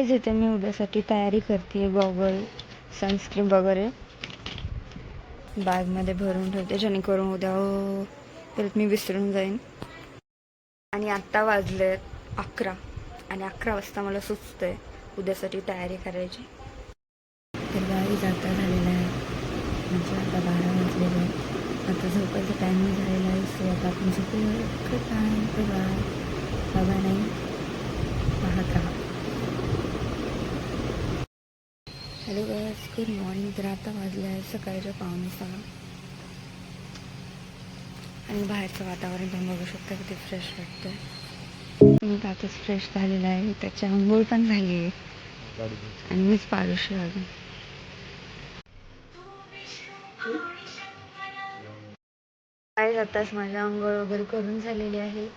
Guys इथे मी उद्यासाठी तयारी करते. गॉगल, सनस्क्रीन वगैरे बॅगमध्ये भरून ठेवते, जेणेकरून उद्या परत मी विसरून जाईन. आणि आत्ता वाजले 11 आणि 11 वाजता मला सुचतंय उद्यासाठी तयारी करायची. तर गाईज आता झालेला आहे, म्हणजे आता 12 वाजलेले आहे. आता झोपायचं टायमिंग झालेला आहे. सो आता आपण झोपूया. बघा नाही पाहत राहा. Hello guys, good morning. तर आता वाजले आहे सकाळच्या 5:45 आणि बाहेरचं वातावरण तुम्ही बघू शकता किती फ्रेश वाटतं. मी आताच फ्रेश झालेला आहे, त्याची आंघोळ पण झाली आहे आणि मीच पारुशी अजून. काय आताच माझ्या आंघोळ वगैरे करून झालेली आहे.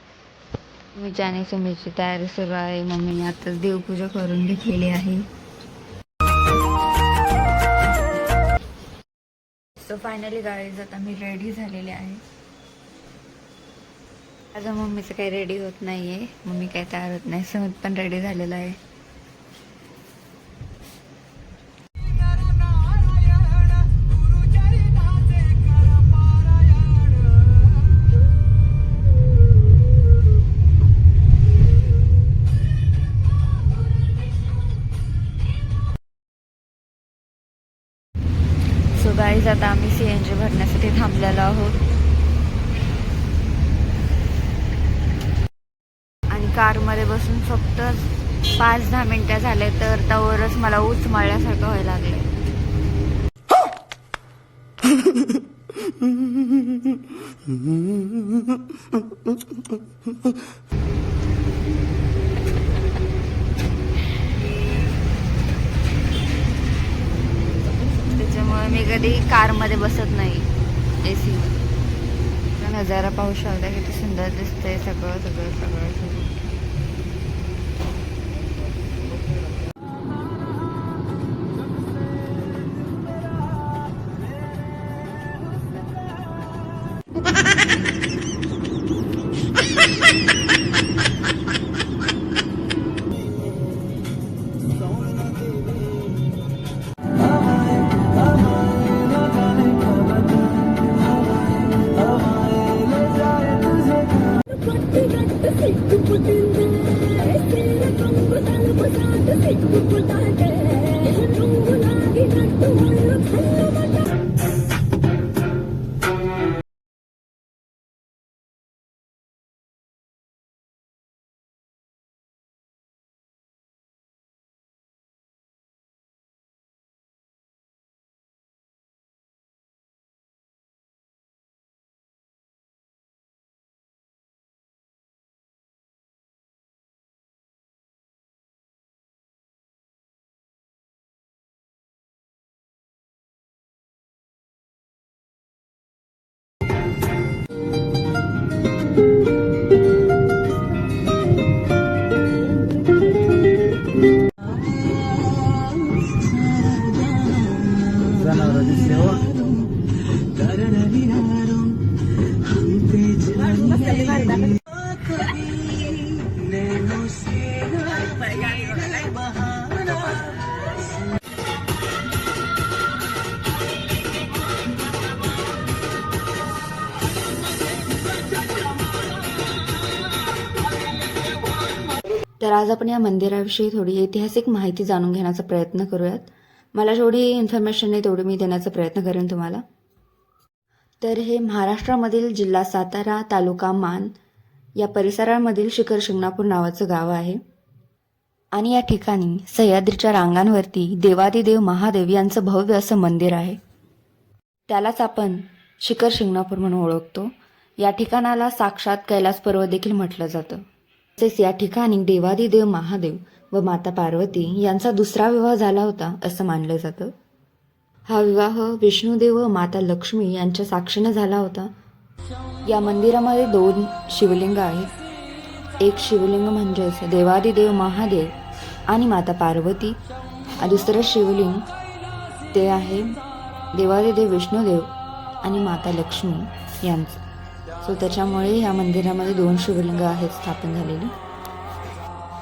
मी जाणे समयची तयारी सुरू आहे. मम्मीने आताच देवपूजा करून घेतलेली आहे. सो फायनली गाईज आता मी रेडी झालेले आहे. आज मम्मीचं काही रेडी होत नाहीये, मम्मी काही तयार होत नाही. समज पण रेडी झालेला आहे. सो गाईज आता आम्ही CNG भरण्यासाठी थांबलेलो आहोत आणि कारमध्ये बसून फक्त 5-10 मिनिटं झाले तर त्यावरच मला ऊच मारल्यासारखं व्हायला लागले. त्याच्यामुळे मी कधी कारमध्ये बसत नाही. AC नजारा पाहू शकता किती सुंदर दिसतंय सगळं सगळं सगळं सगळं. तर आज आपण या मंदिराविषयी थोडी ऐतिहासिक माहिती जाणून घेण्याचा प्रयत्न करूयात. मला जेवढी इन्फॉर्मेशन आहे तेवढी मी देण्याचा प्रयत्न करेन तुम्हाला. तर हे महाराष्ट्रामधील जिल्हा सातारा, तालुका मान या परिसरामधील शिखर शिंगणापूर नावाचं गाव आहे. आणि या ठिकाणी सह्याद्रीच्या रांगांवरती देवादिदेव महादेव यांचं भव्य असं मंदिर आहे. त्यालाच आपण शिखर शिंगणापूर म्हणून ओळखतो. या ठिकाणाला साक्षात कैलास पर्वत देखील म्हटलं जातं. तसेच या ठिकाणी देवादिदेव महादेव व माता पार्वती यांचा दुसरा विवाह झाला होता असं मानलं जातं. हा विवाह विष्णुदेव व माता लक्ष्मी यांच्या साक्षीनं झाला होता. या मंदिरामध्ये 2 शिवलिंग आहेत. एक शिवलिंग म्हणजेच देवादिदेव महादेव आणि माता पार्वती. दुसरं शिवलिंग ते आहे देवादिदेव विष्णुदेव आणि माता लक्ष्मी यांचं. सो त्याच्यामुळे या मंदिरामध्ये 2 शिवलिंग आहेत स्थापन झालेली.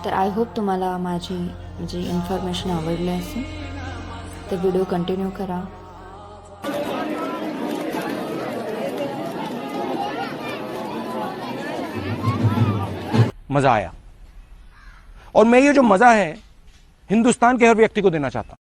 तर आय होप तुम्हाला माझी जी इन्फॉर्मेशन आवडली असेल, तर व्हिडिओ कंटिन्यू करा. मजा आया और मैं ये जो मजा है हिंदुस्तान के हर व्यक्ति को देना चाहता हूं.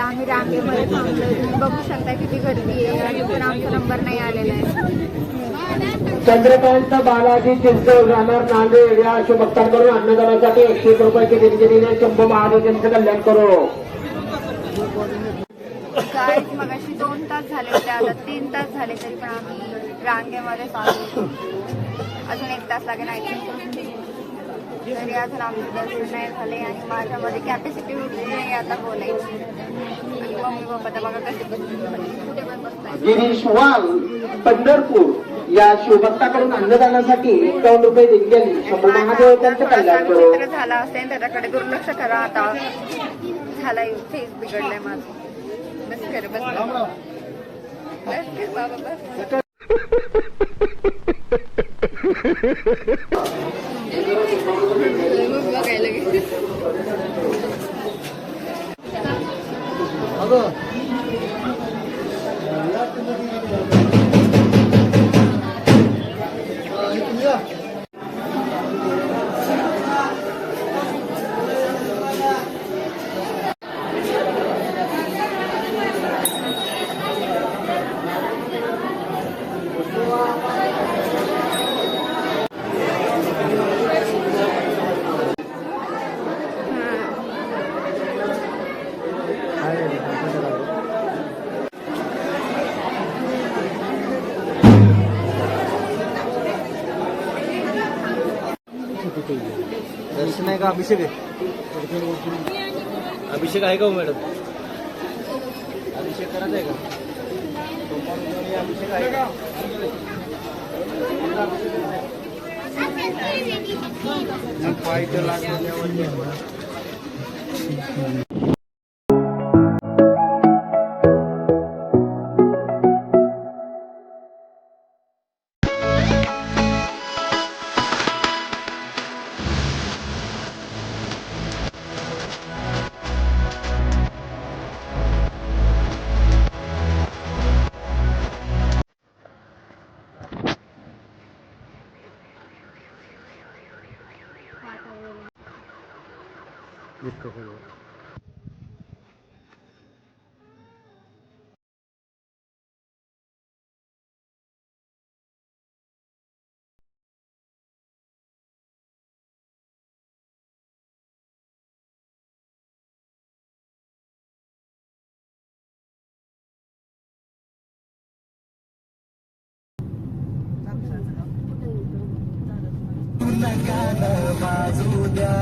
आम्ही रांगेमध्ये थांबलोय. तुम्ही बघू शकता किती गर्दी आहे आणि पण आमचा नंबर नाही आलेला आहे. चंद्रकांत बालाजी चिंचोळ राहणार नांदेड या शुभक्तांकडून अन्नदानासाठी 101 रुपयाची देणगी दिली. शंभू महाराजांचं कल्याण करो. काय मगाशी 2 तास झाले होते, आता 3 तास झाले तरी पण आम्ही रांगेमध्ये चालू. अजून 1 तास लागेल नाही तरी अजून आमचे दर्शन नाही झाले आणि माझ्यामध्ये कॅपॅसिटी नाही आता बोलायची. आणि मम्मी पप्पा तर बघा कसे कुठे पण बसतात. गिरीश वाल पंढरपूर या शिवभक्ताकडून अन्नदानासाठी 51 रुपये देणगी दिली. शंभू महादेवांचं कल्याण करो. चित्र झाला असेल त्याच्याकडे दुर्लक्ष करा. आता झालाय, फेस बिघडलाय माझं. बस कर बस बाबा बस. बघायला गेले दर्शन आहे का अभिषेक आहे? अभिषेक आहे का हो मॅडम? अभिषेक करायचा आहे का? अभिषेक आहे का? पायचं लागल्यावर बाजू द्या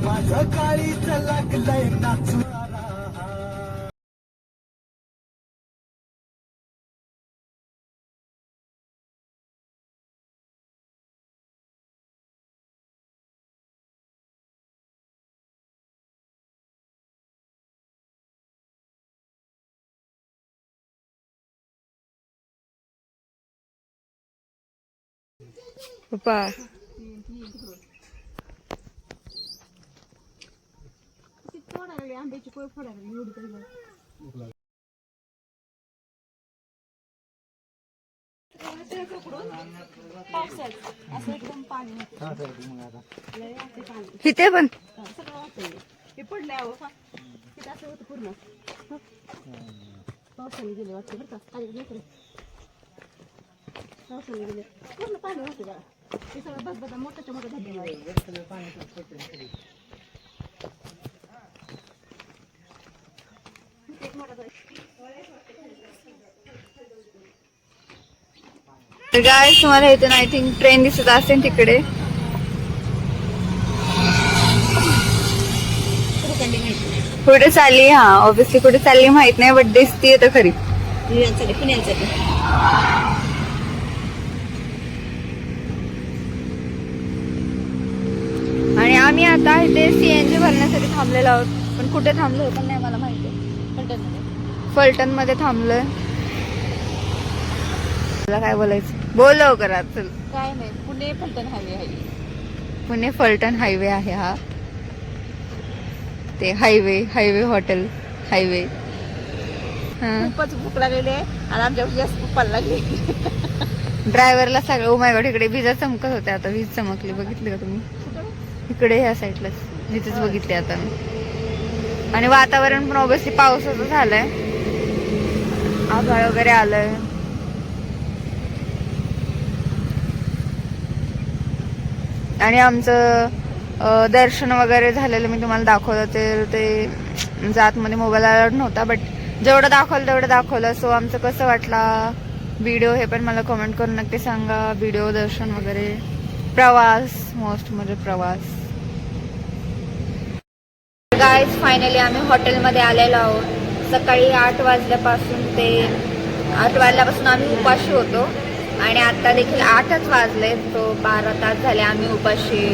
माझं काळीच लागलंय नाचू. पप्पा आंब्याची कोय फोडा. इथे पण हे पडल्यावर पूर्ण पावसाने गेले वाटते बरं का आले इकडे पावसाने गेले पूर्ण पाणी होते बघा हे सगळं बस बघा मोठ्याच्या मोठ्या धबधबा तर गाइस तुम्हाला इथून आय थिंक ट्रेन दिसत असेल तिकडे. कुठे चालली हा ऑब्विसली कुठे चालली माहित नाही बट दिसतीये तर खरी. आणि आम्ही आता इथे सीएनजी भरण्यासाठी थांबलेलो आहोत पण कुठे थांबलो पण नाही मला माहिती. फलटण मध्ये थांबलोय. तुला काय बोलायचं बोल लवकर चल. काय नाही पुणे फलटण हायवे आहे. पुणे फलटण हायवे आहे हा. ते हायवे हॉटेल हायवे. खूपच भूक लागलेली आहे आणि आमच्यावर जास्त भूक लागली. ड्रायव्हरला सगळं ओ माय गॉड इकडे विजा चमकत होत्या आता वीज चमकली बघितली का तुम्ही इकडे ह्या साईडलाच इथेच बघितली आता मी. आणि वातावरण पण ऑब्विसली पावसाचं झालंय. आभाळ वगैरे आलंय. आणि आमचं दर्शन वगैरे झालेलं मी तुम्हाला दाखवलं ते म्हणजे आतमध्ये मोबाईल अलाउड नव्हता बट जेवढं दाखवलं तेवढं दाखवलं. सो आमचं कसं वाटला व्हिडिओ हे पण मला कमेंट करून नक्की सांगा. व्हिडिओ दर्शन वगैरे प्रवास मोस्ट म्हणजे प्रवास. गाईज फायनली आम्ही हॉटेलमध्ये आलेलो आहोत. सकाळी 8 वाजल्यापासून ते 8 वाजल्यापासून आम्ही उपाशी होतो आणि आता देखील 8च वाजले. तो 12 तास झाले आम्ही उपाशी.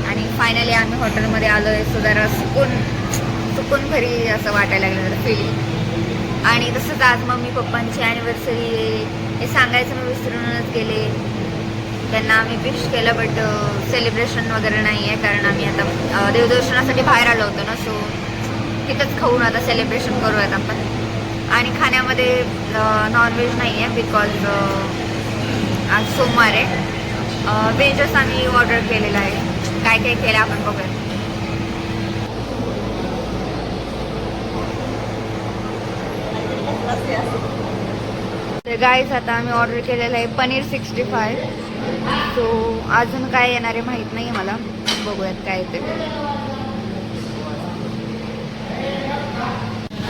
आणि फायनली आम्ही हॉटेलमध्ये आलोय. सो जरा सुकून घरी असं वाटायला लागलं जरा फीलिंग. आणि तसंच आज मम्मी पप्पांची ॲनिव्हर्सरी आहे हे सांगायचं मी विसरूनच गेले. त्यांना आम्ही विश केलं बट सेलिब्रेशन वगैरे नाही आहे कारण आम्ही आता देवदर्शनासाठी बाहेर आलो होतो ना. सो तिथंच खाऊन आता सेलिब्रेशन करूयात आपण. आणि खाण्यामध्ये नॉनव्हेज नाही आहे बिकॉज आज सोमवार आहे. व्हेजच आम्ही ऑर्डर केलेलं आहे. काय काय केलं आपण बघूया. तर गाईज आता आम्ही ऑर्डर केलेलं आहे पनीर 65. सो अजून काय येणार आहे माहीत नाही मला. बघूयात काय ते.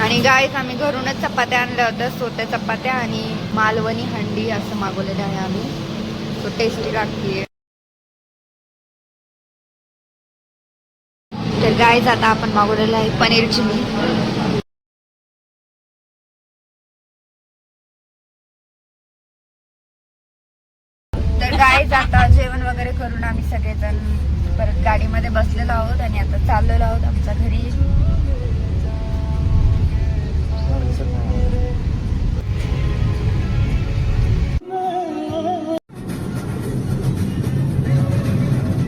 आणि गाईज आम्ही घरूनच चपात्या आणल्या होत्या. सो त्या चपात्या आणि मालवणी हंडी असं मागवलेलं आहे आम्ही. सो टेस्टी लागते. तर गाईज आता आपण मागवलेलं आहे पनीर चिली. तर गाईज आता जेवण वगैरे करून आम्ही सगळेजण परत गाडीमध्ये बसलेलो आहोत आणि आता चाललेलो आहोत आमच्या घरी.